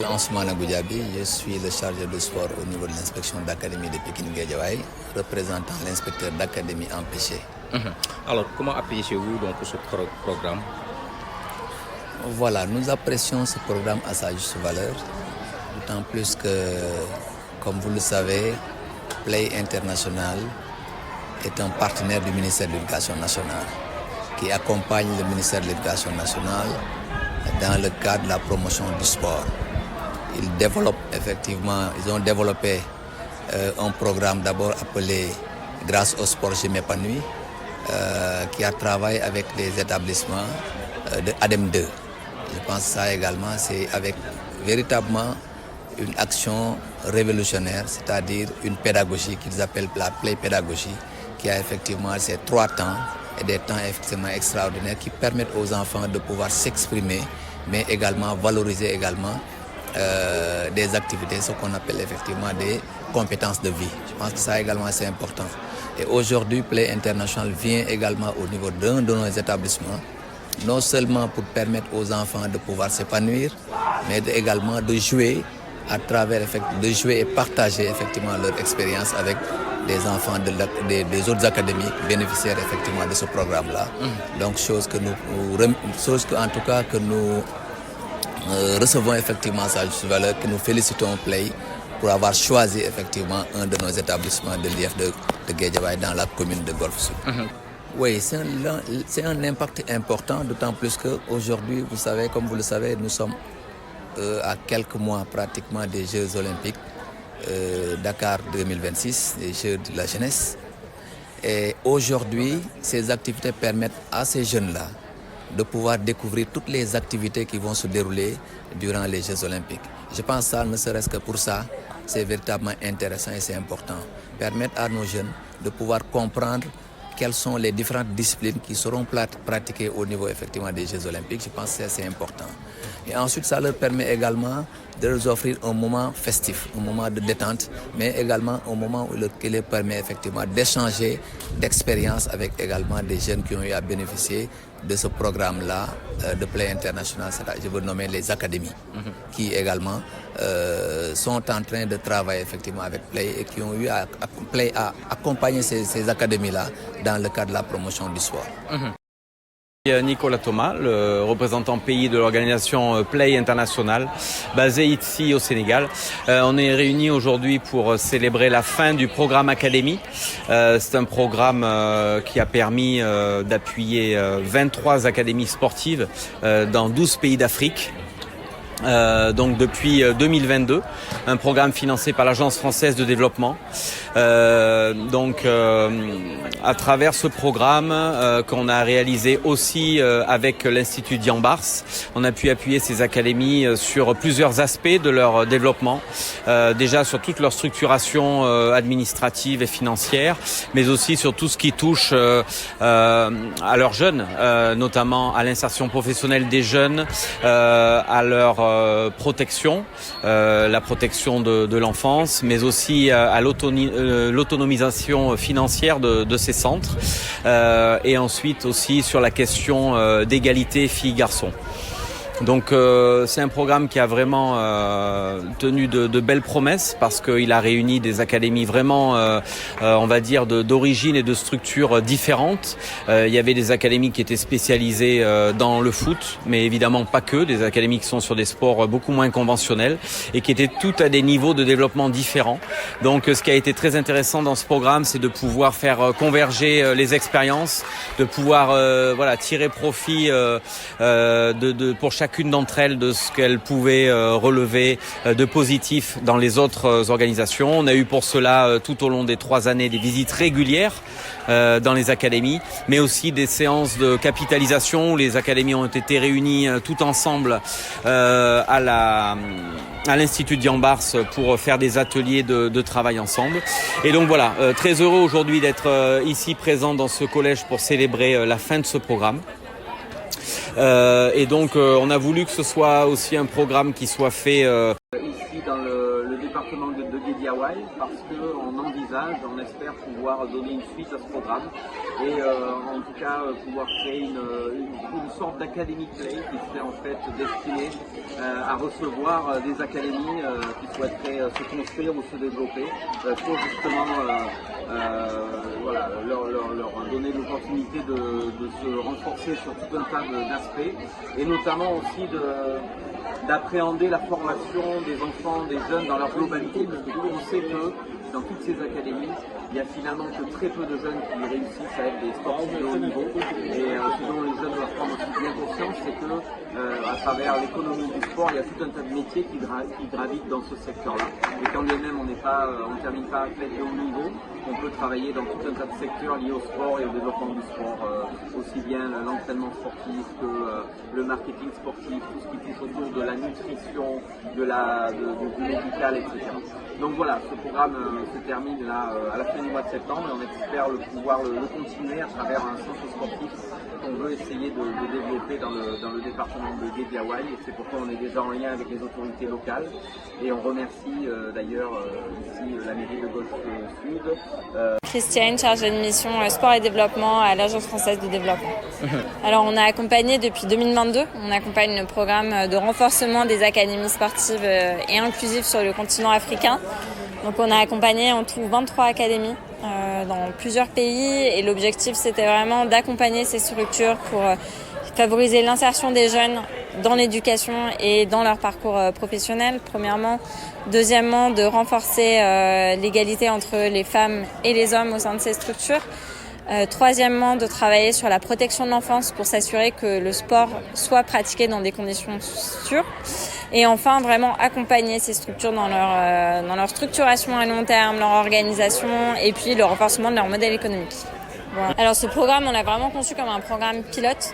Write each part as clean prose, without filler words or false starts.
Ousmane Goudiaby, je suis le chargé de sport au niveau de l'inspection d'académie de Pékin-Guédiawaye, représentant l'inspecteur d'académie empêché. Alors, comment appréciez-vous donc ce programme? Voilà, nous apprécions ce programme à sa juste valeur, d'autant plus que, comme vous le savez, Play International est un partenaire du ministère de l'Éducation nationale qui accompagne le ministère de l'Éducation nationale dans le cadre de la promotion du sport. Ils ont développé un programme d'abord appelé Grâce au sport, je m'épanouis, qui a travaillé avec les établissements de ADEM 2. Je pense que ça également, c'est avec véritablement une action révolutionnaire, c'est-à-dire une pédagogie qu'ils appellent la Play Pédagogie, qui a effectivement ces 3 temps et des temps effectivement extraordinaires qui permettent aux enfants de pouvoir s'exprimer, mais également valoriser également des activités, ce qu'on appelle effectivement des compétences de vie. Je pense que ça également c'est important. Et aujourd'hui, Play International vient également au niveau d'un de nos établissements, non seulement pour permettre aux enfants de pouvoir s'épanouir, mais également de jouer à travers, de jouer et partager effectivement leur expérience avec des enfants des autres académies bénéficiaires effectivement de ce programme-là. Donc chose que nous recevons effectivement sa juste valeur, que nous félicitons Play pour avoir choisi effectivement un de nos établissements de l'IF de Guédiawaye dans la commune de Golfe Sud. Oui, c'est un impact important, d'autant plus qu'aujourd'hui, vous savez, comme vous le savez, nous sommes à quelques mois pratiquement des Jeux Olympiques Dakar 2026, les Jeux de la jeunesse. Et aujourd'hui, ces activités permettent à ces jeunes-là de pouvoir découvrir toutes les activités qui vont se dérouler durant les Jeux Olympiques. Je pense que ça, ne serait-ce que pour ça, c'est véritablement intéressant et c'est important. Permettre à nos jeunes de pouvoir comprendre quelles sont les différentes disciplines qui seront pratiquées au niveau effectivement des Jeux Olympiques. Je pense que c'est important. Et ensuite, ça leur permet également de leur offrir un moment festif, un moment de détente, mais également un moment qui leur permet effectivement d'échanger d'expériences avec également des jeunes qui ont eu à bénéficier de ce programme-là de Play International, je veux nommer les académies, qui également sont en train de travailler effectivement avec Play et qui ont eu à accompagner ces académies-là dans le cadre de la promotion du sport. Nicolas Thomas, le représentant pays de l'organisation Play International, basé ici au Sénégal. On est réunis aujourd'hui pour célébrer la fin du programme Académie. C'est un programme qui a permis d'appuyer 23 académies sportives dans 12 pays d'Afrique. Donc depuis 2022, un programme financé par l'Agence française de développement. À travers ce programme qu'on a réalisé aussi avec l'Institut Dian Bars, on a pu appuyer ces académies sur plusieurs aspects de leur développement, déjà sur toute leur structuration administrative et financière, mais aussi sur tout ce qui touche à leurs jeunes, notamment à l'insertion professionnelle des jeunes, à leur protection, la protection de l'enfance, mais aussi à l'autonomisation financière de ces centres, et ensuite aussi sur la question d'égalité filles-garçons. Donc c'est un programme qui a vraiment tenu de belles promesses parce qu'il a réuni des académies vraiment, on va dire, d'origine et de structures différentes. Il y avait des académies qui étaient spécialisées dans le foot, mais évidemment pas que, des académies qui sont sur des sports beaucoup moins conventionnels et qui étaient toutes à des niveaux de développement différents. Donc ce qui a été très intéressant dans ce programme, c'est de pouvoir faire converger les expériences, de pouvoir tirer profit pour chacune d'entre elles de ce qu'elles pouvaient relever de positif dans les autres organisations. On a eu pour cela tout au long des 3 années des visites régulières dans les académies, mais aussi des séances de capitalisation où les académies ont été réunies tout ensemble à l'Institut Dian Bars pour faire des ateliers de travail ensemble. Et donc voilà, très heureux aujourd'hui d'être ici présent dans ce collège pour célébrer la fin de ce programme. Et donc on a voulu que ce soit aussi un programme qui soit fait ici dans le département département de Guédiawaye parce qu'on envisage, on espère pouvoir donner une suite à ce programme et en tout cas pouvoir créer une sorte d'académie play qui serait en fait destinée à recevoir des académies qui souhaiteraient se construire ou se développer pour justement voilà, leur donner l'opportunité de se renforcer sur tout un tas d'aspects et notamment aussi d'appréhender la formation des enfants, des jeunes dans leur globalité, parce que on sait que dans toutes ces académies, il y a finalement que très peu de jeunes qui réussissent à être des sportifs de haut niveau. Et ce dont les jeunes doivent prendre aussi bien conscience, c'est que à travers l'économie du sport, il y a tout un tas de métiers qui gravitent dans ce secteur-là. Et quand bien même on ne termine pas athlète de haut niveau, on peut travailler dans tout un tas de secteurs liés au sport et au développement du sport, aussi bien l'entraînement sportif que le marketing sportif, tout ce qui touche autour de la nutrition, du médical, etc. Donc voilà, ce programme se termine là à la fin du mois de septembre et on espère pouvoir le continuer à travers un centre sportif qu'on veut essayer de développer dans le département de Guédiawaye et c'est pourquoi on est déjà en lien avec les autorités locales et on remercie d'ailleurs ici la mairie de Golfe Sud. Christiane, chargée de mission sport et développement à l'Agence française de développement. Alors on a accompagné depuis 2022, on accompagne le programme de renforcement des académies sportives et inclusives sur le continent africain. Donc on a accompagné en tout 23 académies dans plusieurs pays et l'objectif c'était vraiment d'accompagner ces structures pour favoriser l'insertion des jeunes dans l'éducation et dans leur parcours professionnel, premièrement. Deuxièmement, de renforcer l'égalité entre les femmes et les hommes au sein de ces structures. Troisièmement, de travailler sur la protection de l'enfance pour s'assurer que le sport soit pratiqué dans des conditions sûres. Et enfin, vraiment accompagner ces structures dans leur structuration à long terme, leur organisation et puis le renforcement de leur modèle économique. Voilà. Alors ce programme, on l'a vraiment conçu comme un programme pilote.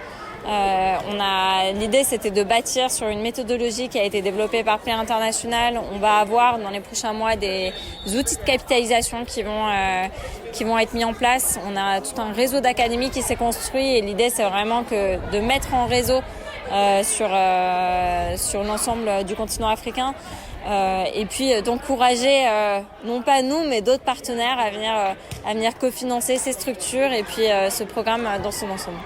L'idée c'était de bâtir sur une méthodologie qui a été développée par Play International. On va avoir dans les prochains mois des outils de capitalisation qui vont être mis en place. On a tout un réseau d'académies qui s'est construit et l'idée c'est vraiment de mettre en réseau sur l'ensemble du continent africain et puis d'encourager non pas nous mais d'autres partenaires à venir cofinancer ces structures et puis ce programme dans son ensemble.